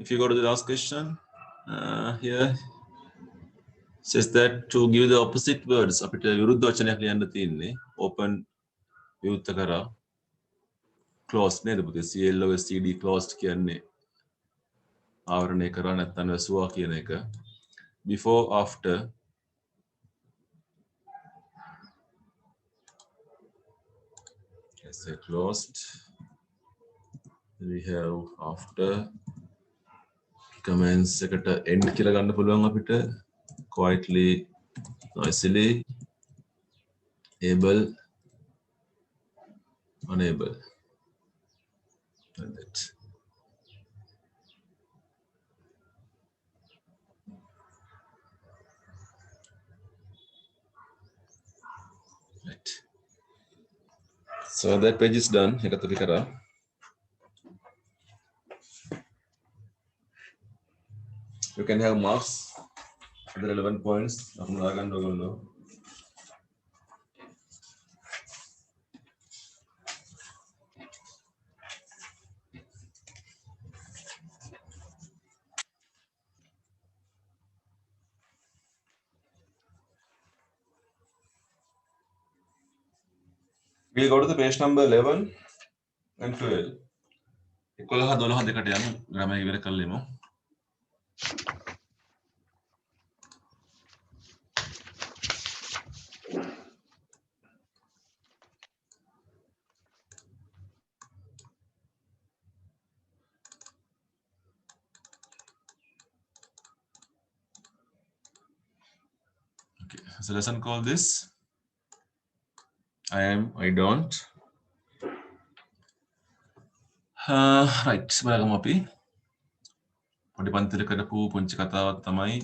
if you go to the last question, here says that to give the opposite words අපිට විරුද්ධ වචනයක් ලියන්න තියෙන්නේ open විවෘත කරා close නේද පුතේ CLOSED closed කියන්නේ ආවරණය කරා නැත්නම් වැසුවා කියන එක before after let's say closed, we have after comments එකට end කියලා ගන්න පුළුවන් අපිට quietly noisily able unable and that right. So that page is done. එකතු කරා you can have marks for the relevant points අපු දාගන්න ඕගොල්ලෝ we'll go to the page number 11 and 12 11 12 දෙකට යමු ග්‍රාමර් ඉවර කරලෙමු okay so lesson called this I am I don't right බලගමු අපි පොඩි පන්තිල කරපු පුංචි කතාවක් තමයි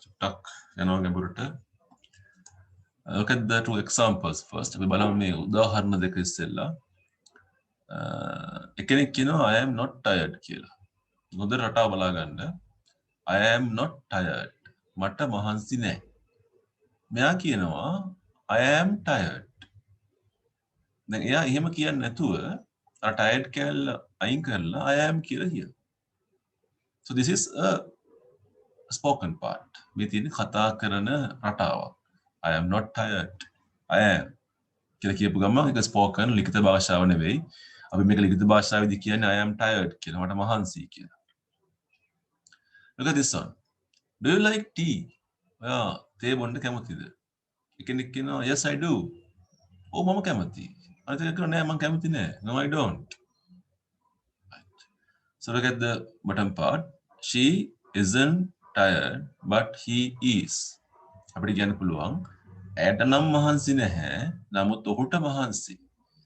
චුට්ටක් යනවා ගැඹුරට look at the two examples first අපි බලමු මේ උදාහරණ දෙක ඉස්සෙල්ලා එකෙනෙක් කියනවා I am not tired කියලා හොඳ රටාව බලා ගන්න I am not tired මට මහන්සි නැහැ මෙයා කියනවා I am tired දැන් එයා එහෙම කියන්නේ නැතුව අර tired කැල්ල අයින් කරලා I am කියලා කියනවා so this is a spoken part මේ තියෙන්නේ කතා කරන රටාවක් I am not tired I am කියලා කියපු ගමන් ඒක spoken ලිඛිත භාෂාව නෙවෙයි අපි මේක ලිඛිත භාෂාවේදී කියන්නේ I am tired කියලා මට මහන්සියි කියලා look at this one do you like tea ඔයා තේ බොන්න කැමතිද එකෙනෙක් කියනවා yes I do ඔව් මම කැමතියි අනිත් එක කියනවා නෑ මම කැමති නෑ no I don't so look at the bottom part she isn't tired but he is අපිට කියන්න පුළුවන් ඇයට නම් මහන්සි නැහැ නමුත් ඔහුට මහන්සි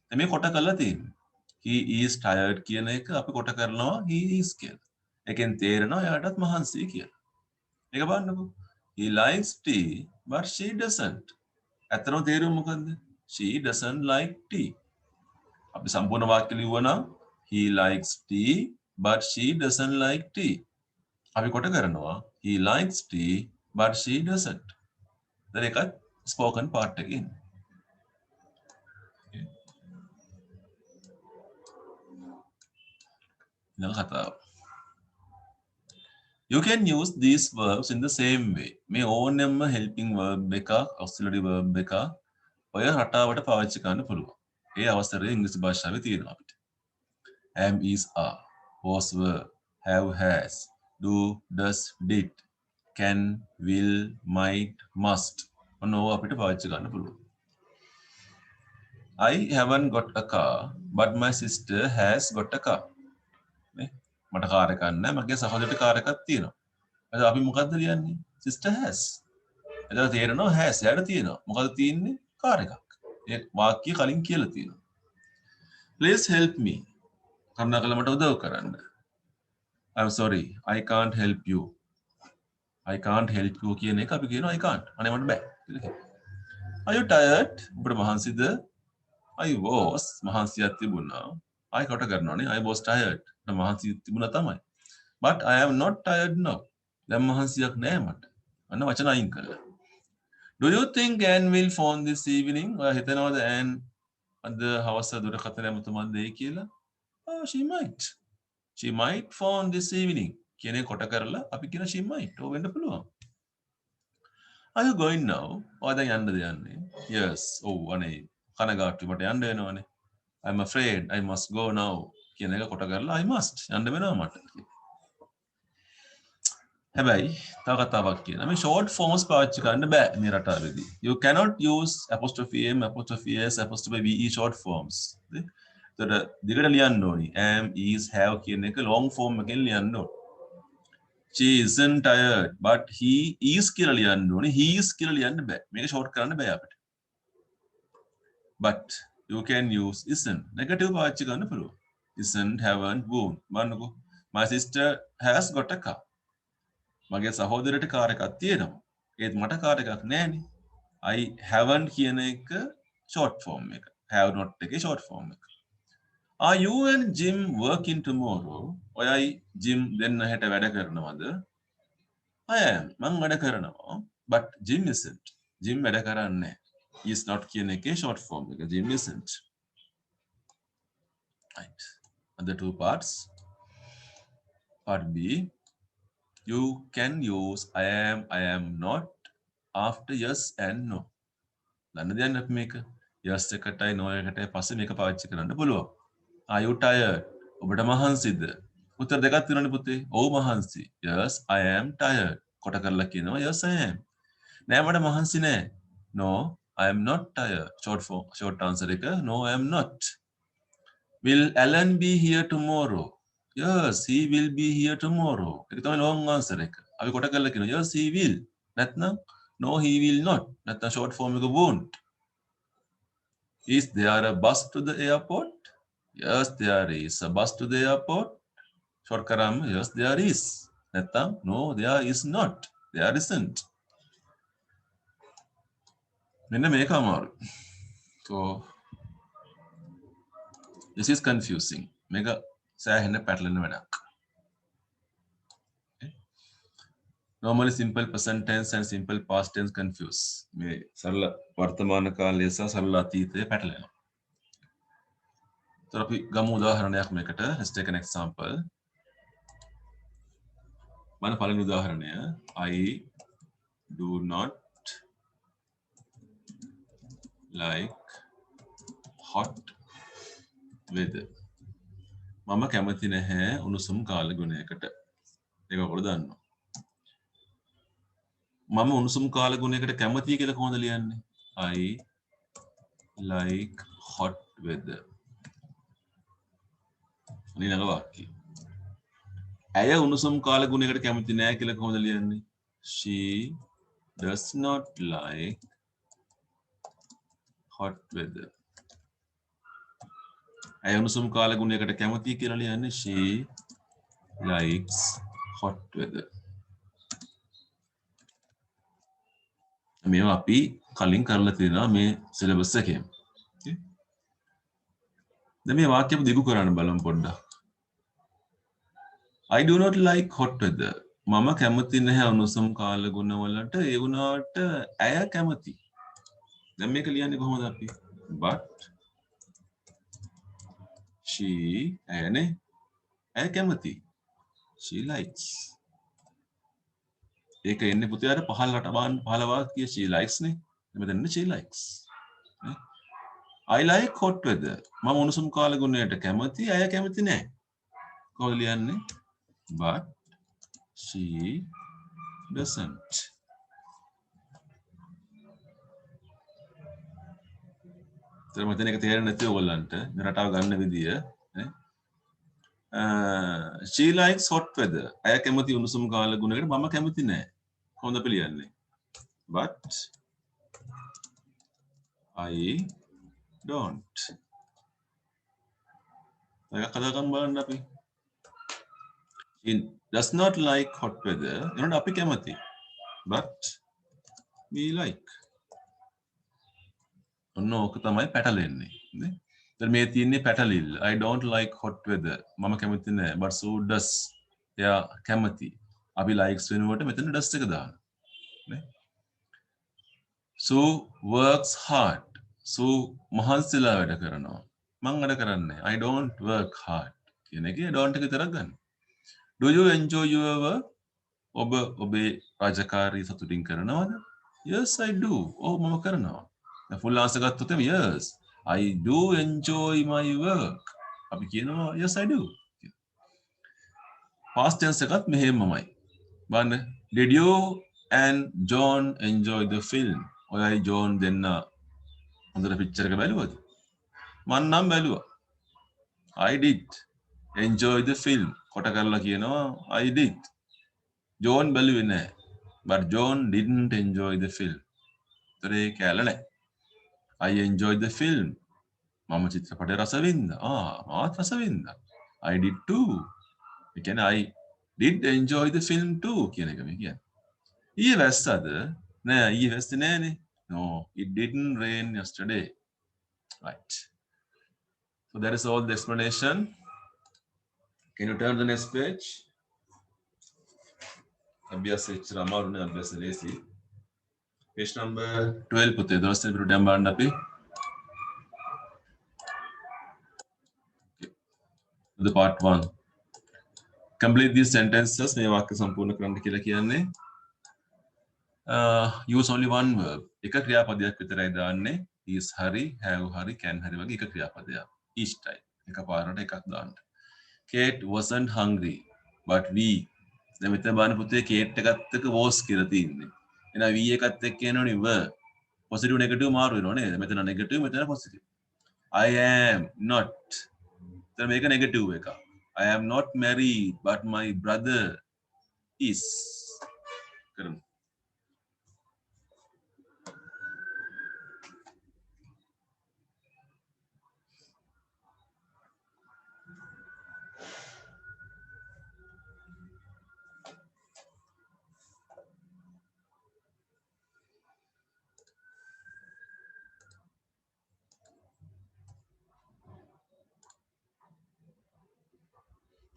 දැන් මේ කොට කරලා තියෙන්නේ he is tired කියන එක අපි කොට කරනවා he is කියලා ඒකෙන් තේරෙනවා එයාටත් මහන්සි කියලා මේක බලන්නකෝ he likes tea but she doesn't ඇත්තටම තේරුම මොකද්ද she doesn't like tea අපි සම්පූර්ණ වාක්‍ය ලියුවනම් he likes tea but she doesn't like tea අපි කොට කරනවා he likes tea but she doesn't දැන් ඒකත් spoken part එකකින් ඊළඟ කතාව you can use these verbs in the same way මේ ඕනෙම helping verb එක auxiliary verb එක ඔය රටාවට පාවිච්චි කරන්න පුළුවන් ඒ අවස්ථරේ ඉංග්‍රීසි භාෂාවේ තියෙනවා අපිට am is are was were have has do does did can will might must ඔනෝ අපිට පාවිච්චි කරන්න පුළුවන් I haven't got a car but my sister has got a car නේ මට කාර් එකක් නැහැ මගේ සහෝදරට කාර් එකක් තියෙනවා එතකොට අපි මොකද්ද ලියන්නේ sister has එතකොට තේරෙනවා has යාට තියෙනවා මොකද තියෙන්නේ කාර් එකක් ඒ වාක්‍ය කලින් කියලා තියෙනවා please help me කරුණාකරලා මට උදව් කරන්න I'm sorry I can't help you I can't help you කියන එක අපි කියනවා I can't අනේ මට බෑ කියලා කියනවා are you tired ඔබට මහන්සිද I was මහන්සියක් තිබුණා I කොට කරනවානේ I was tired මහන්සියක් තිබුණා තමයි but I am not tired now දැන් මහන්සියක් නෑ මට අන්න වචන අයින් කළා do you think Anne will phone this evening ඔයා හිතනවාද Anne අද හවස දුරකථන ඇමතුමක් දෙයි කියලා oh she might phone this evening කියන එක කොට කරලා අපි කියන she might ඔව් වෙන්න පුළුවන්. Are you going now? ඔය දැන් යන්නද යන්නේ? Yes. ඔව් අනේ කනගාටුයි මට යන්න වෙනවනේ. I'm afraid I must go now. කියන එක කොට කරලා I must යන්න වෙනවා මට. හැබැයි තව කතාවක් කියනවා මේ short forms පාවිච්චි කරන්න බෑ මේ රටාවේදී. You cannot use apostrophe m apostrophe s apostrophe ve short forms. එතකොට දිගට ලියන්න ඕනි. am is have කියන එක long form එකෙන් ලියන්න ඕනි. She isn't tired but he is කියලා ලියන්න ඕනේ. He is කියලා ලියන්න බෑ. මේක short කරන්න බෑ අපිට. But you can use isn't. Negative පාවිච්චි කරන්න පුළුවන්. Isn't, haven't, won't. බලන්නකෝ. My sister has got a car. මගේ සහෝදරයට කාර් එකක් තියෙනවා. ඒත් මට කාර් එකක් නෑනේ. I haven't කියන එක short form එක. Have not එකේ short form එක. Are you and Jim working tomorrow? ඔයයි Jim දෙන්න හෙට වැඩ කරනවද? I am. මං වැඩ කරනවා. But Jim isn't. Jim වැඩ කරන්නේ නැහැ. He is not කියන එකේ short form එක. Jim isn't. Right. And the two parts. Part B. You can use I am not after yes and no. දන්න දෙයක් අපි මේක. yes එකටයි no එකටයි පස්සේ මේක පාවිච්චි කරන්න පුළුවන්. Are you tired? ඔබට මහන්සිද? උත්තර දෙකක් තියෙනවනේ පුතේ. ඔව් මහන්සි. Yes, I am tired. කොට කරලා කියනවා yes I am. නෑ මට මහන්සි නෑ. No, I am not tired. Short answer එක no I am not. Will Alan be here tomorrow? Yes, he will be here tomorrow. ඒක තමයි long answer එක. අපි කොට කරලා කියනවා yes he will. නැත්නම් no he will not. නැත්නම් short form එක won't. Is there a bus to the airport? Yes, there is a bus to the airport. Short karam, yes, there is. නැත්නම් no, there is not. There isn't. මෙන්න මේක අමාරුයි. So this is confusing. මේක සෑහෙන පැටලෙන වැඩක්. Normally simple present tense and simple past tense confuse. මේ සරල වර්තමාන කාලය සහ සරල අතීතය පැටලෙනවා. So අපි ගමු උදාහරණයක් මේකට. Let's take an example. මම පළවෙනි උදාහරණය I do not like hot weather. මම කැමති නැහැ උණුසුම් කාල ගුණයකට. ඒක ඔයගොල්ලෝ දන්නවා. මම උණුසුම් කාල ගුණයකට කැමතියි කියලා කොහොමද ලියන්නේ? I like hot weather. ඊළඟ වාක්‍යය. ඇය උණුසුම් කාල ගුණයකට කැමති නැහැ කියලා කොහොමද ලියන්නේ? She does not like hot weather. ඇය උණුසුම් කාල ගුණයකට කැමතියි කියලා ලියන්නේ she likes hot weather. මේවා අපි කලින් කරලා තියෙනවා මේ සිලබස් එකේම. දැන් මේ වාක්‍යය දිගු කරන්න බලමු පොඩ්ඩක්. I do not like hot weather. මම කැමති නැහැ උණුසුම් කාල ගුණ වලට. ඒ වුණාට ඇය කැමති. දැන් මේක ලියන්නේ කොහොමද අපි? But she ඇයනේ ඇය කැමති. She likes. ඒක එන්නේ පුතේ අර 15 වාක්‍ය she likes නේ. මෙතන she likes. I like hot weather. මම උණුසුම් කාල ගුණයට කැමති. ඇය කැමති නැහැ. කොහොමද ලියන්නේ? But she doesn't. මෙතන එක තේරෙන්නේ නැති ඔයගොල්ලන්ට මේ රටාව ගන්න විදිය නේ. She likes hot weather. ඇය කැමති උණුසුම් කාල ගුණයකට මම කැමති නැහැ. කොහොමද අපි ලියන්නේ? But I don't. ඒක කතාකම් බලන්න අපි. She does not like hot weather. එනකොට අපි කැමති. But we like. ඔන්න ඕක තමයි පැටලෙන්නේ. නේ? දැන් මේ තියෙන්නේ පැටලිල්ල. I don't like hot weather. මම කැමති නෑ. But so does. එයා කැමති. අපි likes වෙනුවට මෙතන does එක දානවා. නේ? So works hard. So මහන්සිලා වැඩ කරනවා. මං වැඩ කරන්නේ. I don't work hard. කියන එකේ don't එක විතරක් ගන්න. Do you enjoy your work? ඔබ ඔබේ රාජකාරී සතුටින් කරනවද? Yes, I do. ඔව් මම කරනවා. දැන් full answer ගත්තොත් yes, I do enjoy my work. අපි කියනවා yes, I do. Past tense එකත් මෙහෙමමයි. බලන්න. Did you and John enjoy the film? ඔයයි ජෝන් දෙන්න හොඳට පික්චර් එක බැලුවද? මම නම් බැලුවා. I did enjoy the film. කොට කරලා කියනවා I did. John බැලුවේ නැහැ. But John didn't enjoy the film. ඒතරේ කැල නැහැ. I enjoyed the film. මම චිත්‍රපටය රස වින්දා. මාත් රස වින්දා. I did too. ඒ කියන්නේ I did enjoy the film too කියන එක මේ කියන්නේ. ඊයේ වැස්සද? නෑ ඊයේ වැස්සේ නෑනේ. No, it didn't rain yesterday. Right. So that is all the explanation. Can you turn the next page? අභ්‍යාස එච්චර අමාරු නෑ අභ්‍යාස ලේසි. Page number 12 පුතේ දවස් දෙක පිටුඩම් බලන්න අපි. The part 1. Complete these sentences. මේ වාක්‍ය සම්පූර්ණ කරන්න කියලා කියන්නේ. Use only one verb. එක ක්‍රියාපදයක් විතරයි දාන්නේ. is hari, have hari, can hari වගේ එක ක්‍රියාපදයක්. Each time. එකපාරට එකක් දාන්න. Kate wasn't hungry, but we. දැන් මෙතන බලන්න පුතේ Kate එකත් එක්ක was කියලා තියෙන්නේ. එහෙනම් we එකත් එක්ක එනෝනේ were. Positive negative මාරු වෙනව නේද? මෙතන negative මෙතන positive. I am not. දැන් මේක negative එක. I am not married, but my brother is. කරමු.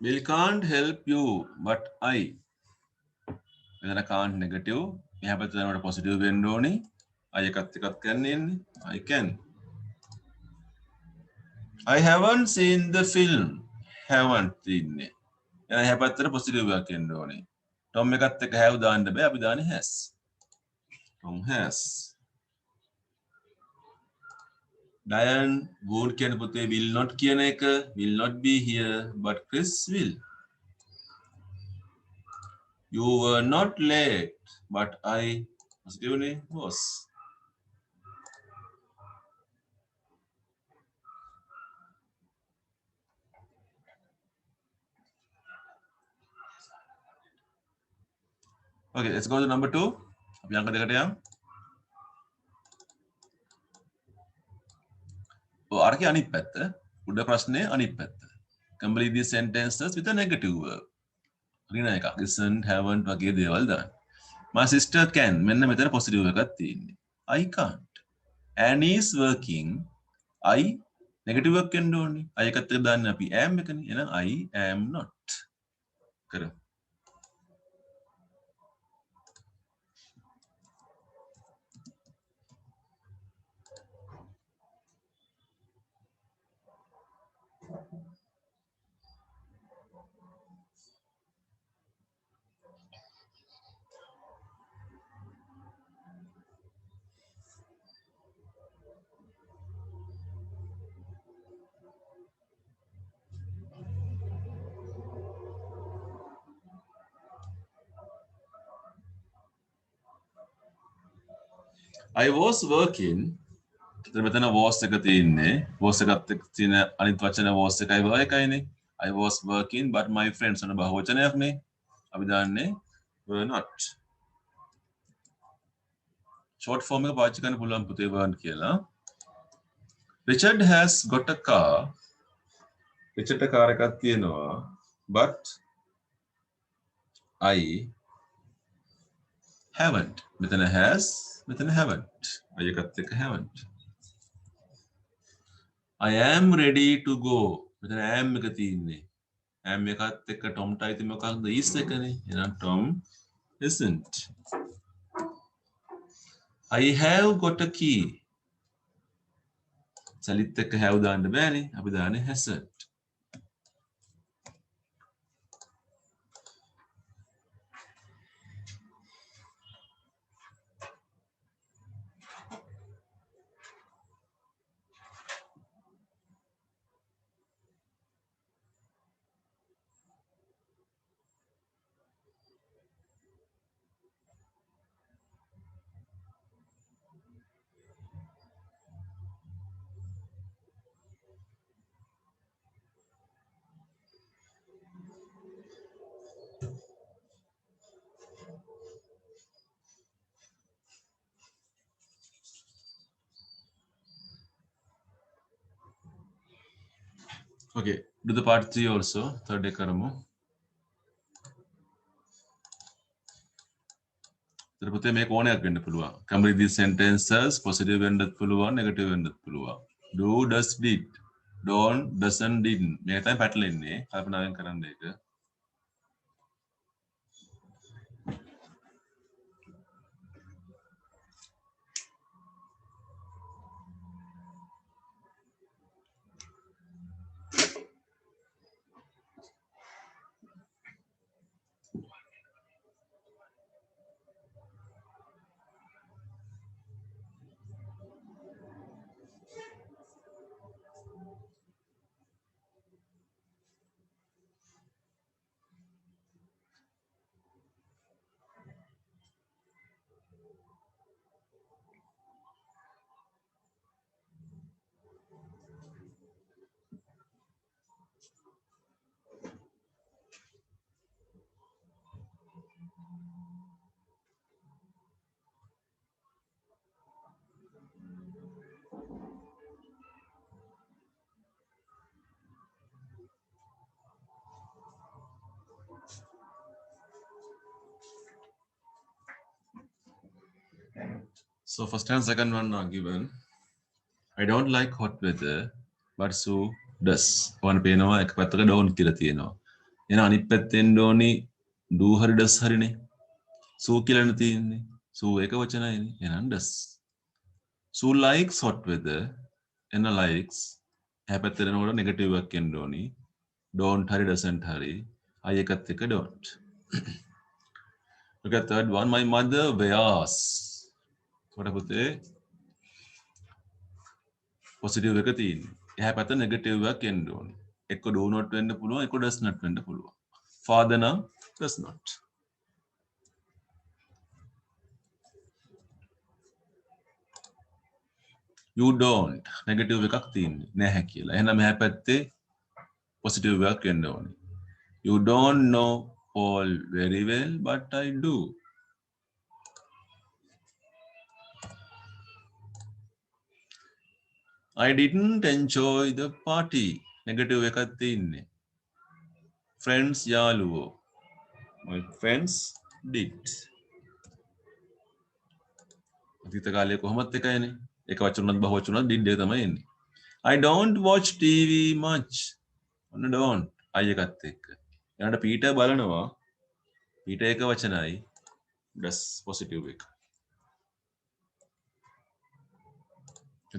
Bill can't help you, but I. මෙතන can't negative. මෙහා පැත්තට යනකොට positive වෙන්න ඕනේ. I එකත් ගන්න ඉන්නේ. I can. I haven't seen the film. Haven't ඉන්නේ. එහෙනම් එහා පැත්තට positive එකක් එන්න ඕනේ. Tom එකත් එක්ක have දාන්න බෑ. අපි දාන්නේ has. Tom has. Diane would කියන පුතේ will not කියන එක will not be here, but Chris will. You were not late, but I was. Okay, let's go to number 2. අපි අංක දෙකට යමු. අරකේ අනිත් පැත්ත. උඩ ප්‍රශ්නේ අනිත් පැත්ත. Complete these sentences with a negative verb. හරින එකක්. Isn't, haven't වගේ දේවල් දාන්න. My sister can. මෙන්න මෙතන positive එකක් තියෙන්නේ. I can't. Annie is working. I negative එකක් එන්න ඕනේ. I එකත් එක්ක දාන්නේ අපි am එකනේ. එහෙනම් I am not. කරමු. I was working. මෙතන was එක තියෙන්නේ. was එකත් එක්ක තියෙන අනිත් වචන was එකයි were එකයිනේ. I was working but my friends අන බහුවචනයක් නේ. අපි දාන්නේ were not. short form එක පාවිච්චි කරන්න පුළුවන් පුතේ weren't කියලා. Richard has got a car. Richard ට කාර් එකක් තියෙනවා. But I haven't. මෙතන has මෙතන haven't. I එකත් එක්ක haven't. I am ready to go. මෙතන am එක තියෙන්නේ. am එකත් එක්ක Tom ට අයිති මොකක්ද? is එකනේ. එහෙනම් Tom isn't. I have got a key. සලිත් එක්ක have දාන්න බෑනේ. අපි දාන්නේ hasn't. Okay, do the part 3 also. Third day karamu. එතකොට පුතේ මේක ඕනයක් වෙන්න පුළුවන්. Complete these sentences positive වෙන්නත් පුළුවන්, negative වෙන්නත් පුළුවන්. Do, does, did. Don't, doesn't, didn't. මේක තමයි පැටලෙන්නේ. කල්පනාවෙන් කරන්න ඒක. So first and second one are given. I don't like hot weather, but Sue does. ඔයාලට පේනවා එක පැත්තක don't කියලා තියෙනවා. එහෙනම් අනිත් පැත්තෙන් ඕනි do හරි does හරිනේ. Sue කියලානේ තියෙන්නේ. Sue එක වචනයනේ. එහෙනම් does. Sue likes hot weather. එන likes එහා පැත්තට එනකොට negative එකක් එන්න ඕනි. Don't හරි doesn't හරි. I එකත් එක don't. Look at third one. My mother wears. කොට පුතේ positive එක තියෙන්නේ. එහා පැත්ත negative එකක් එන්න ඕනේ. එක්ක do not වෙන්න පුළුවන්, එක්ක does not වෙන්න පුළුවන්. Father නම් does not. You don't negative එකක් තියෙන්නේ නැහැ කියලා. එහෙනම් එහා පැත්තේ positive එකක් එන්න ඕනේ. You don't know Paul very well, but I do. I didn't enjoy the party. Negative එකක් තියෙන්නේ. Friends යාළුවෝ. My friends did. අතීත කාලයේ කොහොමත් එකයිනේ. එක වචනවත් බහුව වචනවත් did එක තමයි එන්නේ. I don't watch TV much. ඔන්න don't. I එකත් එක්ක. ඊළඟට පීටර් බලනවා. පීටර් එක වචනයි. does positive එක.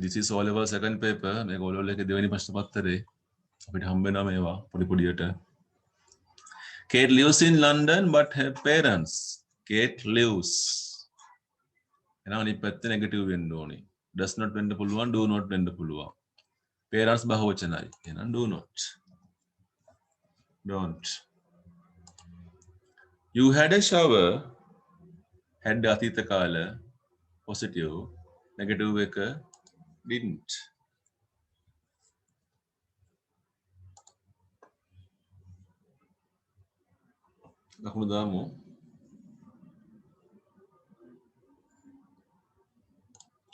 This is all over second paper. මේක ඕලෙවල් එකේ දෙවෙනි ප්‍රශ්න පත්‍රේ. අපිට හම්බ වෙනවා මේවා පොඩි පොඩියට. Kate lives in London but her parents. Kate lives. එහෙනම් අනිත් පැත්තේ negative වෙන්න ඕනේ. Does not වෙන්න පුළුවන්, do not වෙන්න පුළුවන්. Parents බහුවචනයි. එහෙනම් do not. Don't. You had a shower. Had අතීත කාල positive. Negative එක didn't. ලකුණු දාමු.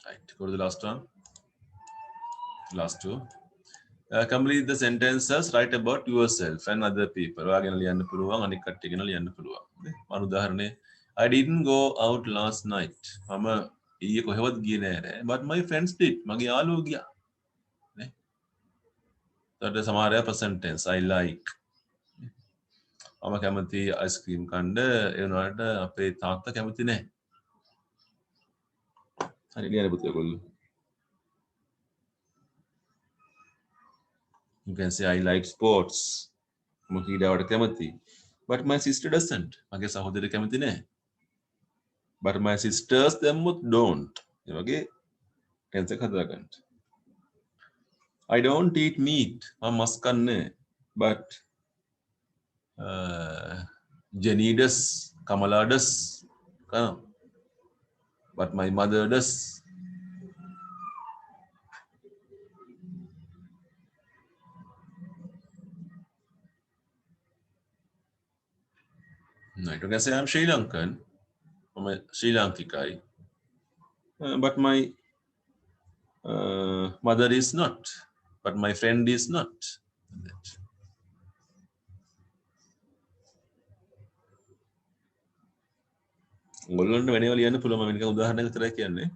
Right, go to the last one. Last two. Complete the sentences, write about yourself and other people. ඔයාගෙන ලියන්න පුළුවන්, අනිත් කට්ටියගෙන ලියන්න පුළුවන්. මම උදාහරණේ I didn't go out last night. මම ඊයේ කොහෙවත් ගියේ නෑ. But my friends did. මගේ යාළුවෝ ගියා. නේ? ඊට සමහර අය present tense I like. මම කැමති අයිස්ක්‍රීම් කන්න ඒ වුණාට අපේ තාත්තා කැමති නෑ. හරි ලියන්න පුතේ ඔයගොල්ලෝ. You can say I like sports. මම ක්‍රීඩාවට කැමති. But my sister doesn't. මගේ සහෝදරිය කැමති නෑ. But my sisters them don't. ඒ වගේ tense එක හදාගන්න. I don't eat meat. මම මස් කන්නේ. But Jenny does, Kamala does. But my mother does. Right, you can say I'm Sri Lankan. I'm a Sri Lankikai. But my mother is not. But my friend is not. ඔයගොල්ලන්ට වෙනව ලියන්න පුළුවන් මම නිකන් උදාහරණයක් විතරයි කියන්නේ.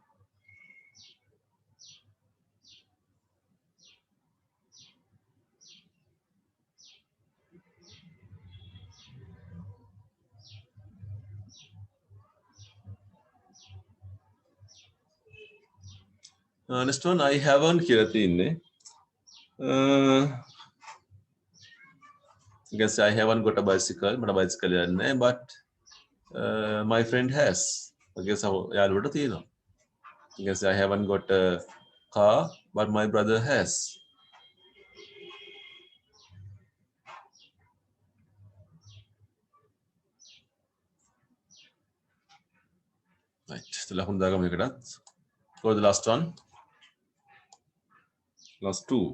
Next one I haven't කියලා තියෙන්නේ. You can say I haven't got a bicycle. මට bicycle එකක් නැහැ but my friend has. I guess යාළුවට තියෙනවා. You can say I haven't got a car but my brother has. Right. ලකුණු දාගමු එකටත්. Go to the last one. Last two.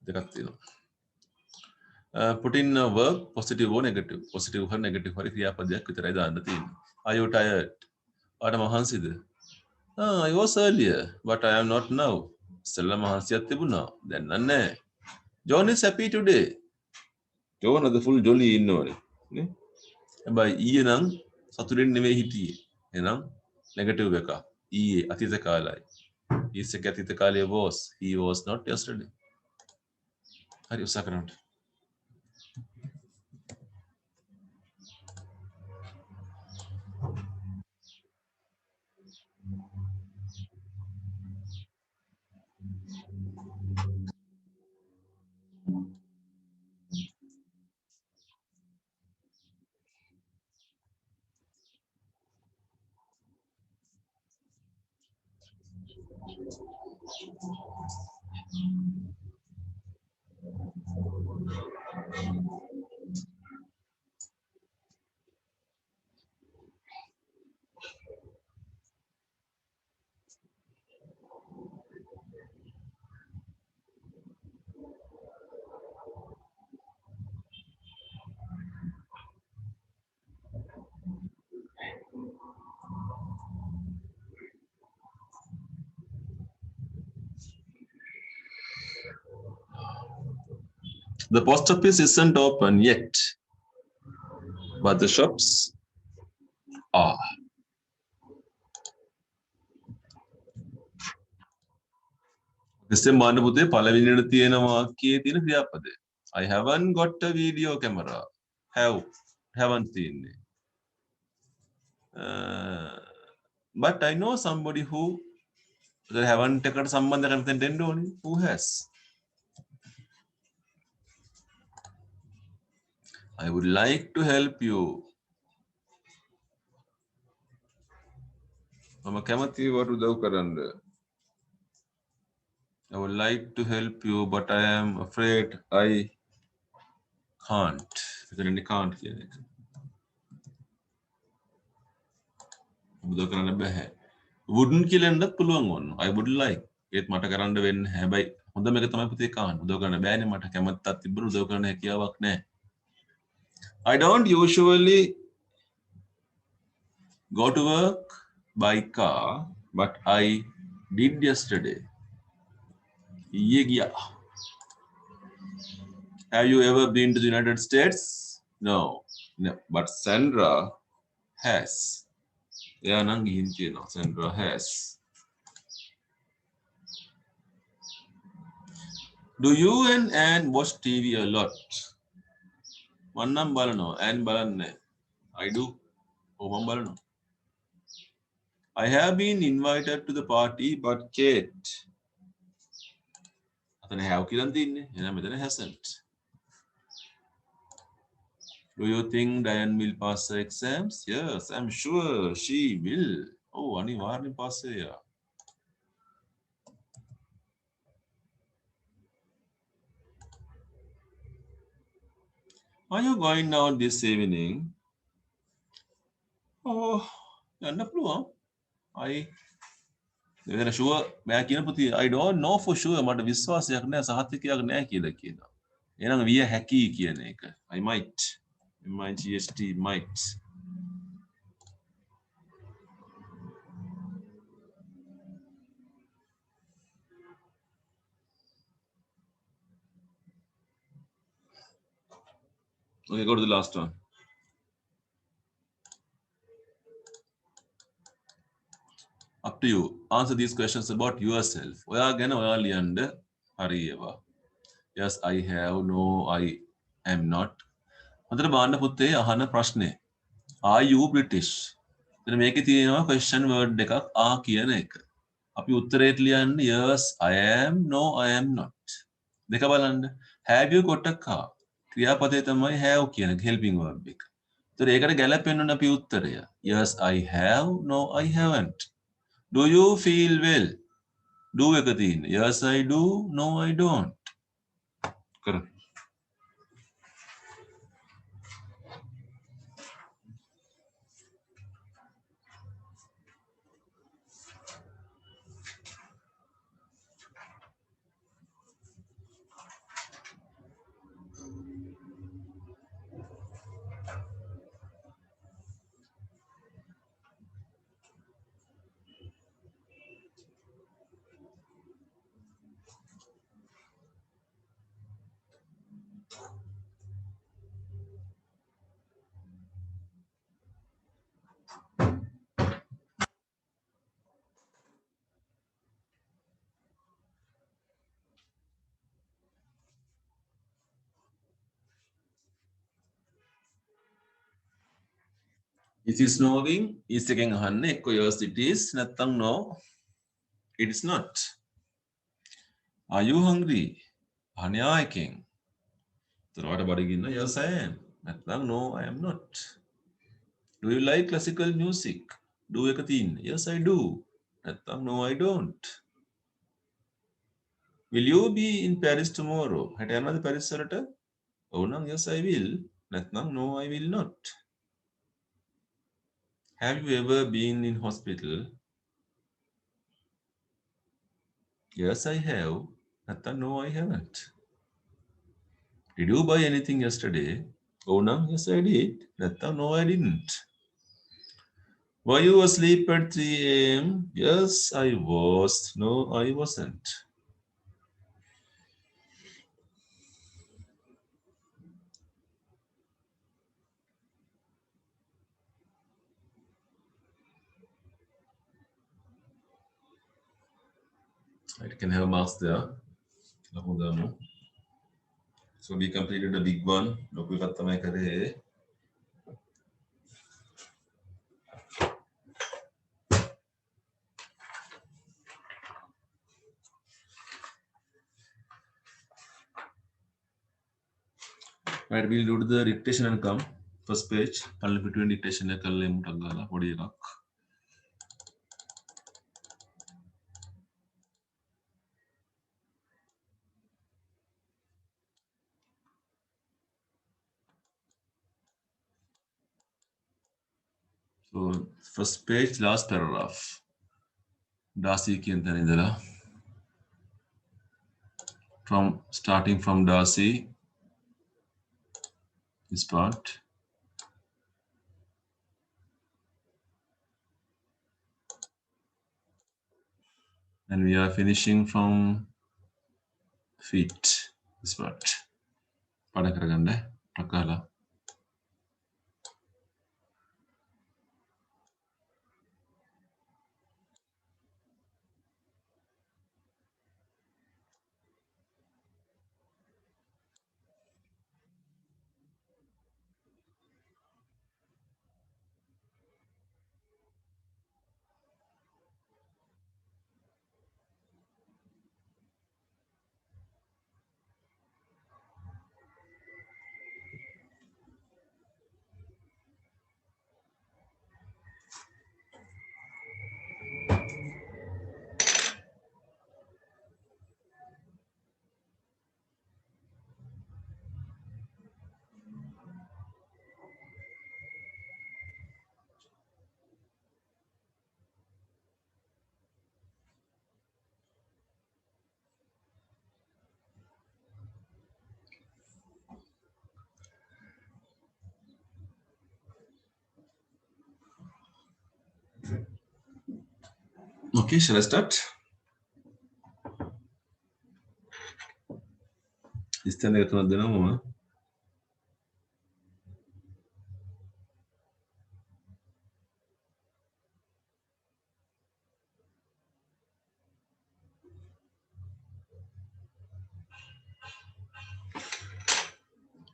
දෙකක් තියෙනවා. Put in a verb positive or negative. Positive or negative හරි ක්‍රියාපදයක් විතරයි දාන්න තියෙන්නේ. Are you tired? ආට මහන්සිද? I was earlier but I am not now. ඉස්සෙල්ලා මහන්සියක් තිබුණා. දැන් නැහැ. John is happy today. John අද full jolly ඉන්නවනේ. නේ? හැබැයි ඊයේ නම් සතුටින් නෙවෙයි හිටියේ. එහෙනම් negative එක. ඊයේ අතීත කාලයයි. ඊයේ අතීත කාලයේ was. He was not yesterday. හරි උත්සාහ කරන්න. The post office isn't open yet, but the shops are. දෙසෙම්බර් පුතේ පළවෙනියට තියෙන වාක්‍යයේ තියෙන ක්‍රියාපදය. I haven't got a video camera. Haven't තියෙන්නේ. But I know somebody who haven't එකට සම්බන්ධ කරගෙන දෙන්න ඕනේ. Who has? I would like to help you. මම කැමතියි වට උදව් කරන්න. I would like to help you but I am afraid I can't. එතනනේ can't කියන එක. උදව් කරන්න බෑ. wouldn't කියලා එන්නත් පුළුවන් වුණා. I would like. ඒත් මට කරන්න වෙන්නේ හැබැයි හොඳම එක තමයි පුතේ can't. උදව් කරන්න බෑනේ මට කැමැත්තක් තිබ්බට උදව් කරන්න හැකියාවක් නැහැ. I don't usually go to work by car but I did yesterday. ඊයේ ගියා. Have you ever been to the United States? No. But Sandra has. එයා නම් ගිහින් තියෙනවා. Sandra has. Do you and Anne watch TV a lot? මම නම් බලනවා. Anne බලන්නේ. I do. ඔව් මම බලනවා. I have been invited to the party but Kate. අතන have කියලා තියෙන්නේ. එහෙනම් මෙතන hasn't. Do you think Diane will pass her exams? Yes, I'm sure she will. Oh, අනිවාර්යෙන් pass වෙනවා. Are you going out this evening? Oh, යන්න පුළුවන්. මෙතන sure මම කියන පුතේ I don't know for sure මට විශ්වාසයක් නැහැ සහතිකයක් නැහැ කියලා කියනවා. එහෙනම් විය හැකි කියන එක. I might. MIGST might. Okay, go to the last one. up to you. Answer these questions about yourself. ඔයා ගැන ඔයා ලියන්න හරි ඒවා. Yes, I have. No, I am not. හොඳට බලන්න පුතේ අහන ප්‍රශ්නේ. Are you British? එතන මේකේ තියෙනවා question word එකක් ආ කියන එක. අපි උත්තරේට ලියන්න yes, I am. No, I am not. දෙක බලන්න. Have you got a car? ක්‍රියාපදේ තමයි have කියන helping verb එක. ඒතර ඒකට ගැලපෙන්න ඕන අපි උත්තරය. Yes, I have. No, I haven't. Do you feel well? Do එක තියෙන්නේ. Yes, I do. No, I don't. කරමු. Is it snowing? Is එකෙන් අහන්නේ එක්ක yes it is නැත්නම් no it is not. Are you hungry? අහන්නේ ආ එකෙන්. ඒතර ඔයාලට බඩගින්න yes I am. නැත්නම් no I am not. Do you like classical music? Do එක තියෙන්නේ. Yes I do. නැත්නම් no I don't. Will you be in Paris tomorrow? හැට යනවාද පැරිස් වලට? ඔව් නම් yes I will. නැත්නම් no I will not. Have you ever been in hospital? Yes I have. නැත්නම් no I haven't. Did you buy anything yesterday? Oh no, yes I did. නැත්නම් no I didn't. Were you asleep at 3 a.m.? Yes I was. No I wasn't. I can have marks there. So we completed the big one. ලොකු එකක් තමයි කරේ. Right, we'll do the dictation and come. First page. I'll between dictation එක කරලා එමුටක් ගාලා පොඩි එකක්. So first page, last paragraph. Darcy කියන තැන ඉඳලා. Starting from Darcy. This part. And we are finishing from feet. This part. පාඩම් කරගන්න ටක් ගාලා. Okay, shall I start? ඉස්තන එක තුනක් දෙනවා මම.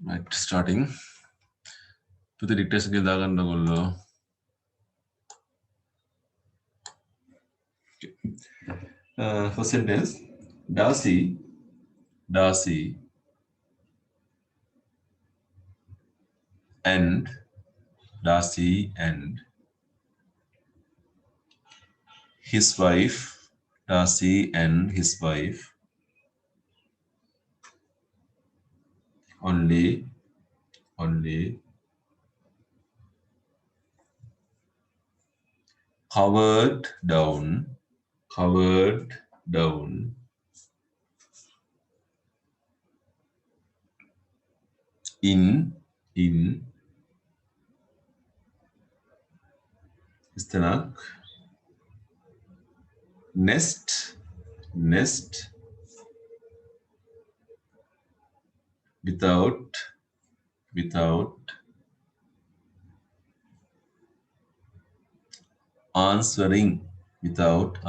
Right, starting. To the dictation ke daganda gollo. First sentence. Darcy and his wife. Darcy and his wife only covered down in istanak nest without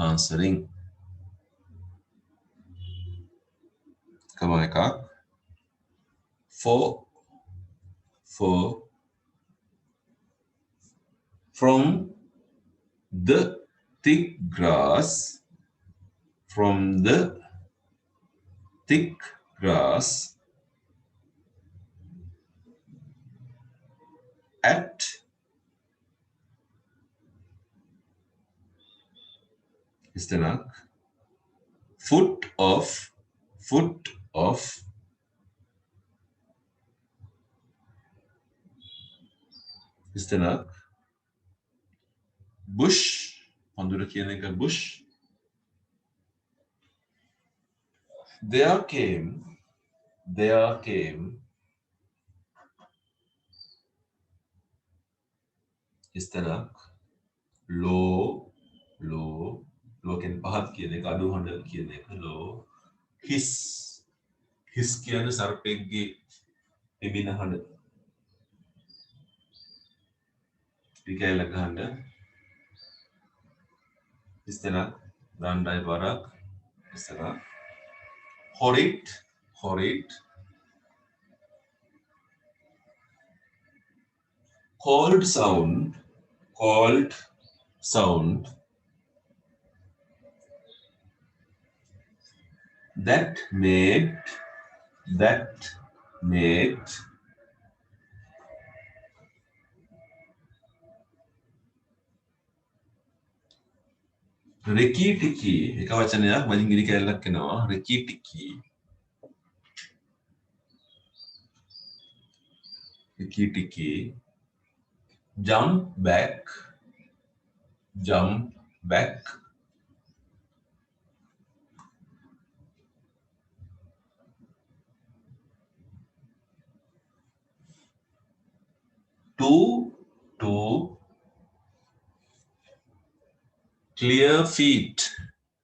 answering Come on, for from the thick grass at istanak foot of istanak bush pandura කියන එක bush there came istanak low කියන්නේ පහත් කියන එක අඩු හඬ කියන එක low hiss කියන්නේ සර්පෙක්ගේ එමින හඬ පිකැල ගහන්න ඉස්තනක් දණ්ඩයි බරක් ඉස්තනක් horrid cold sound that made Ricky Tikki එක වචනයක් මලින් ගිනි කැල්ලක් එනවා Ricky Tikki jump back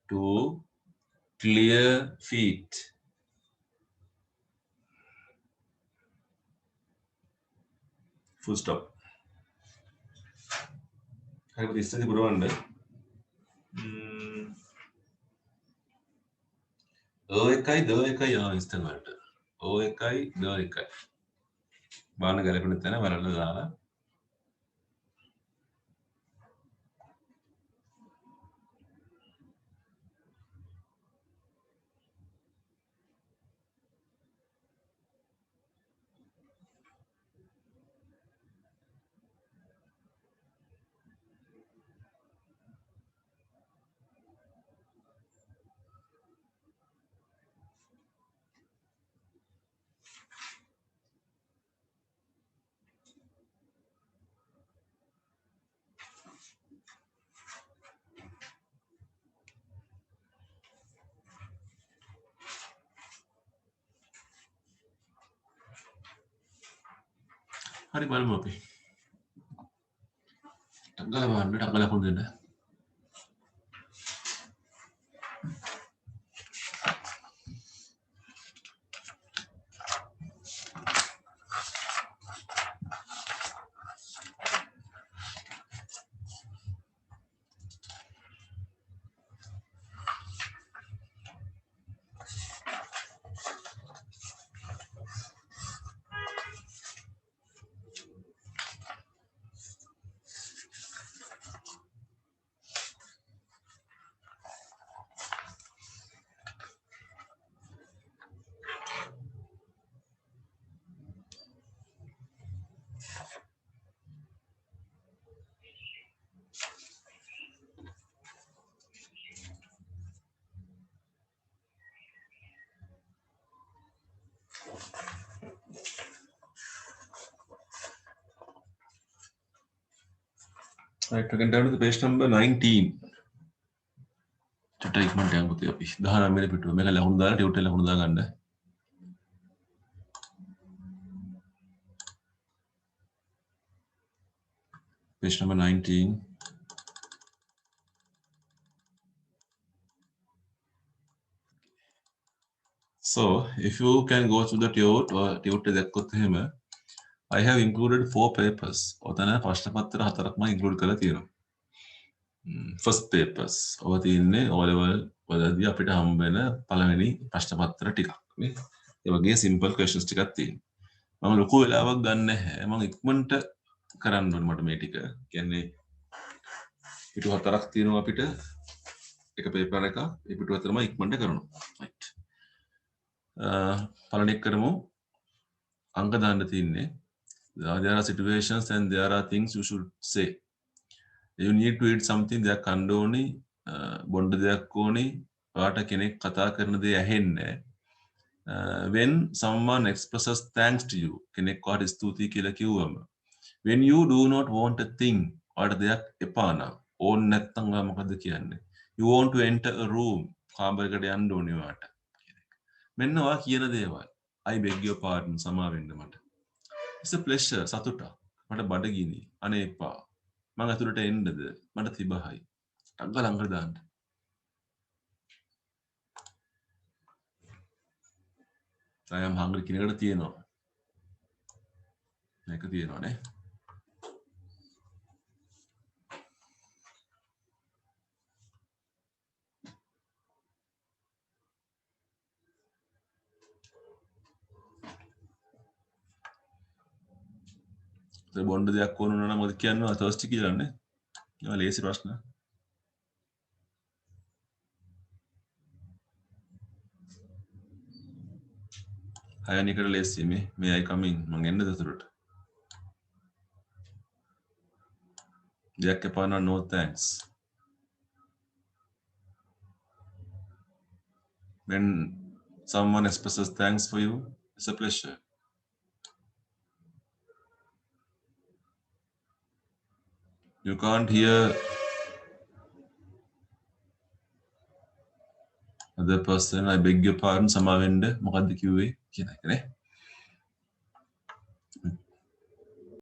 to clear feet full stop හරිද ඉස්සෙදි පුරවන්න එකයි ද එකයි ඉස්තන වලට එකයි ද එකයි බාන ගැලපෙන තැන වලට දාලා හරි බලමු අපි ටග්ගල බලන්න ටග්ගල ලකුණු දෙන්න Right, we can turn to the page number 19. Treatment yang putih api. Dah nak milih pitu. Mereka lahun dah, dia udah lahun dah kan dah. Page number 19. So, if you can go through the tute or tute that got him, I have included 4 papers. Otana pashta patra hatarakma include kala tiro. First papers. Over the inne, all level, whether the apita hambena, palamini, pashta patra tika. ඒ වගේ simple questions ටිකක් තියෙනවා. මම ලොකු වෙලාවක් ගන්න නැහැ. මම ඉක්මනට කරන්න ඕනේ මට මේ ටික. කියන්නේ පිටු හතරක් තියෙනවා අපිට. එක පේපර් එකක්. ඒ පිටු හතරම ඉක්මනට කරනවා. right. පළවෙනි එක කරමු. අංක දාන්න තියෙන්නේ. There are situations and there are things you should say. You need to eat something දෙයක් කන්න ඕනේ. බොන්න දෙයක් ඕනේ. ඔයාට කෙනෙක් කතා කරන දේ ඇහෙන්නේ. When someone expresses thanks to you, කෙනෙක් ඔයාට ස්තුතියි කියලා කිව්වම, when you do not want a thing, ඔයාට දෙයක් එපා නම්, ඕන නැත්නම් ඔයා මොකද කියන්නේ? You want to enter a room, කාමරයකට යන්න ඕනේ ඔයාට. මෙන්න ඔයා කියන දේවල්. I beg your pardon, සමා වෙන්න මට. It's a pleasure, සතුටක්. මට බඩගිනි. අනේ එපා. මං අතුලට එන්නද? මට තිබහයි. ටක් ගාලා අංගල දාන්න. I am hungry කියන එකට තියෙනවා. මේක තියෙනවා නේ. බොන්න දෙයක් ඕන නම් මොකද කියන්නේ? තර්ස්ටි කියලානේ. ඒවා ලේසි ප්‍රශ්න. හයනිකට ලේසි මේ I come in. මං එන්නද උතුරට? දෙයක් එපා නම් no thanks. When someone expresses thanks for you, it's a pleasure. You can't hear other person, I beg your pardon, සමා වෙන්න මොකද්ද කිව්වේ කියන එක නේ.